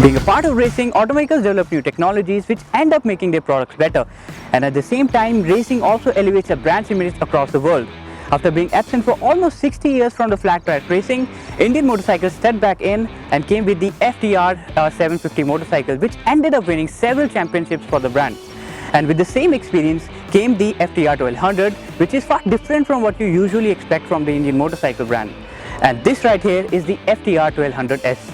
Being a part of racing, automakers develop new technologies which end up making their products better. And at the same time, racing also elevates a brand's image across the world. After being absent for almost 60 years from the flat track racing, Indian motorcycles stepped back in and came with the FTR 750 motorcycle, which ended up winning several championships for the brand. And with the same experience came the FTR 1200, which is far different from what you usually expect from the Indian motorcycle brand. And this right here is the FTR 1200S.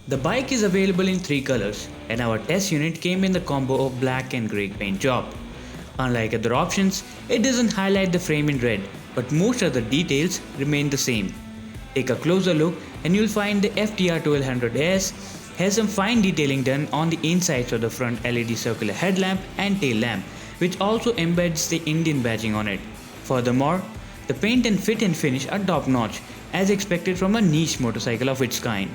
The bike is available in 3 colors, and our test unit came in the combo of black and grey paint job. Unlike other options, it doesn't highlight the frame in red, but most of the details remain the same. Take a closer look and you'll find the FTR 1200S has some fine detailing done on the insides of the front LED circular headlamp and tail lamp, which also embeds the Indian badging on it. Furthermore, the paint and fit and finish are top notch, as expected from a niche motorcycle of its kind.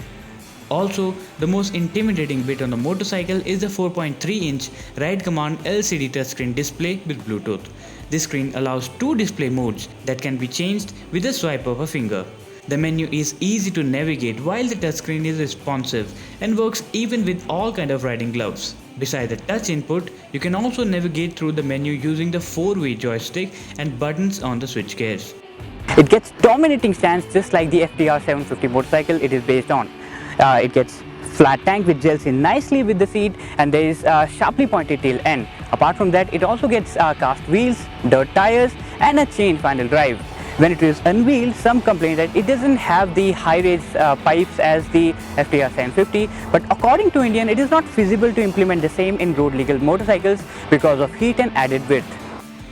Also, the most intimidating bit on the motorcycle is the 4.3-inch Ride Command LCD touchscreen display with Bluetooth. This screen allows 2 display modes that can be changed with a swipe of a finger. The menu is easy to navigate while the touchscreen is responsive and works even with all kinds of riding gloves. Besides the touch input, you can also navigate through the menu using the 4-way joystick and buttons on the switch gears. It gets dominating stance just like the FTR 750 motorcycle it is based on. It gets flat tank which gels in nicely with the seat, and there is a sharply pointed tail end. Apart from that, it also gets cast wheels, dirt tires and a change final drive. When it is unveiled, some complain that it doesn't have the high race pipes as the FTR 750, but according to Indian, it is not feasible to implement the same in road legal motorcycles because of heat and added width.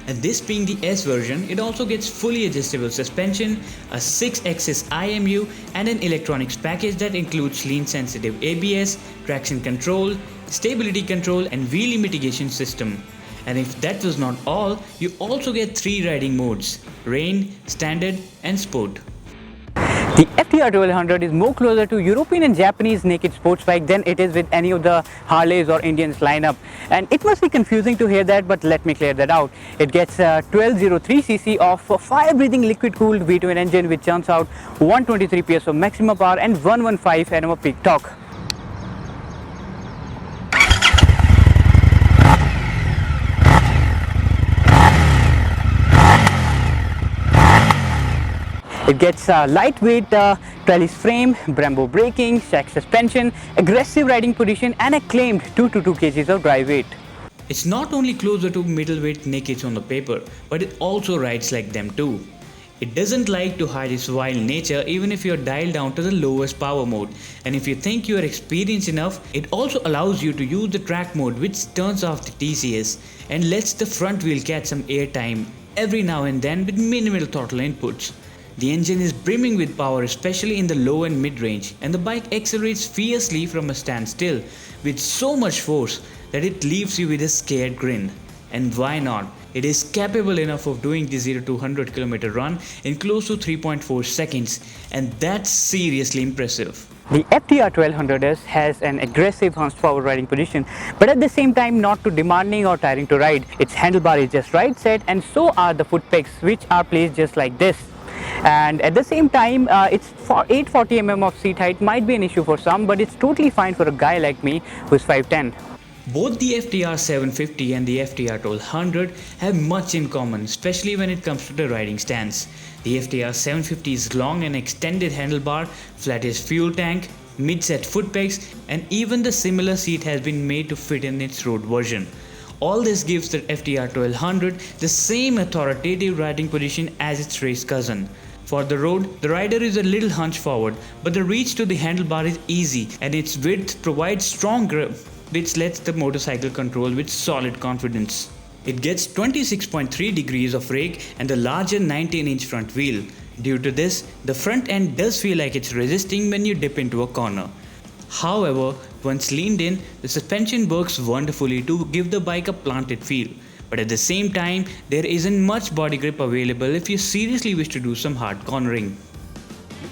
And this being the S version, it also gets fully adjustable suspension, a 6-axis IMU and an electronics package that includes lean sensitive ABS, traction control, stability control and wheelie mitigation system. And if that was not all, you also get 3 riding modes: rain, standard and sport. The FTR 1200 is more closer to European and Japanese naked sports bike than it is with any of the Harleys or Indians lineup. And it must be confusing to hear that, but let me clear that out. It gets a 1203cc of fire-breathing liquid-cooled V twin engine which churns out 123 PS of maximum power and 115 Nm of peak torque. It gets a lightweight trellis frame, Brembo braking, shack suspension, aggressive riding position and a claimed 2 to 2 kg of dry weight. It's not only closer to middleweight nakeds on the paper, but it also rides like them too. It doesn't like to hide its wild nature even if you're dialed down to the lowest power mode, and if you think you are experienced enough, it also allows you to use the track mode which turns off the TCS and lets the front wheel catch some air time every now and then with minimal throttle inputs. The engine is brimming with power, especially in the low and mid range, and the bike accelerates fiercely from a standstill with so much force that it leaves you with a scared grin. And why not? It is capable enough of doing the 0 to 100 km run in close to 3.4 seconds, and that's seriously impressive. The FTR 1200S has an aggressive hunched forward riding position, but at the same time not too demanding or tiring to ride. Its handlebar is just right set, and so are the foot pegs, which are placed just like this. And at the same time, its 840 mm of seat height might be an issue for some, but it's totally fine for a guy like me who's 5'10". Both the FTR 750 and the FTR 1200 have much in common, especially when it comes to the riding stance. The FTR 750's long and extended handlebar, flattish fuel tank, mid-set foot pegs, and even the similar seat has been made to fit in its road version. All this gives the FTR 1200 the same authoritative riding position as its race cousin. For the road, the rider is a little hunched forward, but the reach to the handlebar is easy and its width provides strong grip, which lets the motorcycle control with solid confidence. It gets 26.3 degrees of rake and a larger 19-inch front wheel. Due to this, the front end does feel like it's resisting when you dip into a corner. However, once leaned in, the suspension works wonderfully to give the bike a planted feel. but at the same time, there isn't much body grip available if you seriously wish to do some hard cornering.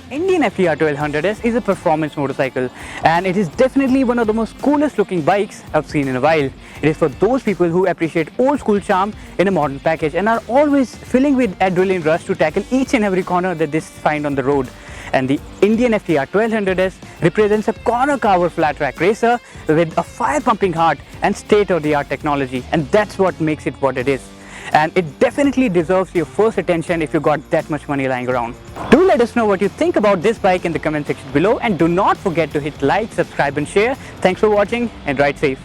Indian FTR 1200S is a performance motorcycle, and it is definitely one of the most coolest looking bikes I've seen in a while. It is for those people who appreciate old school charm in a modern package and are always filling with adrenaline rush to tackle each and every corner that they find on the road. And the Indian FTR 1200S represents a corner carver flat track racer with a fire pumping heart and state-of-the-art technology, and that's what makes it what it is. And it definitely deserves your first attention if you got that much money lying around. Do let us know what you think about this bike in the comment section below, and do not forget to hit like, subscribe and share. Thanks for watching and ride safe.